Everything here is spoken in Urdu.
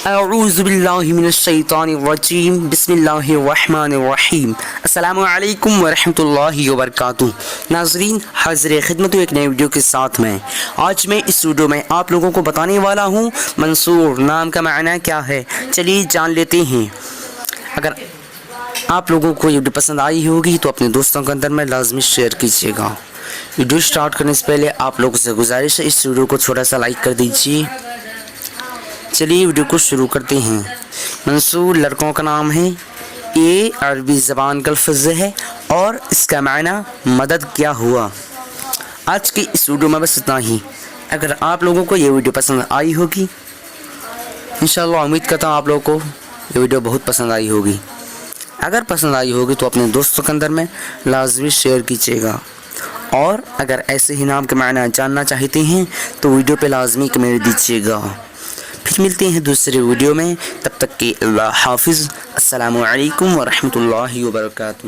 اعوذ باللہ من الشیطان الرجیم بسم اللہ الرحمن الرحیم السلام علیکم ورحمۃ اللہ وبرکاتہ۔ ناظرین، حاضر خدمت ایک نئے ویڈیو کے ساتھ میں آج میں اس ویڈیو میں آپ لوگوں کو بتانے والا ہوں منصور نام کا معنی کیا ہے۔ چلیے جان لیتے ہیں۔ اگر آپ لوگوں کو یہ ویڈیو پسند آئی ہوگی تو اپنے دوستوں کے اندر میں لازمی شیئر کیجیے گا۔ ویڈیو سٹارٹ کرنے سے پہلے آپ لوگوں سے گزارش ہے اس ویڈیو کو تھوڑا سا لائک کر دیجیے۔ چلیے ویڈیو کو شروع کرتے ہیں۔ منصور لڑکوں کا نام ہے، یہ عربی زبان کا لفظ ہے اور اس کا معنی مدد کیا ہوا۔ آج کی اس ویڈیو میں بس اتنا ہی۔ اگر آپ لوگوں کو یہ ویڈیو پسند آئی ہوگی، انشاءاللہ امید کرتا ہوں آپ لوگوں کو یہ ویڈیو بہت پسند آئی ہوگی۔ اگر پسند آئی ہوگی تو اپنے دوستوں کے اندر میں لازمی شیئر کیجیے گا، اور اگر ایسے ہی نام کے معنی جاننا چاہتے ہیں تو ویڈیو پہ لازمی کمنٹ دیجیے گا۔ پھر ملتے ہیں دوسرے ویڈیو میں، تب تک کہ اللہ حافظ۔ السلام علیکم ورحمۃ اللہ وبرکاتہ۔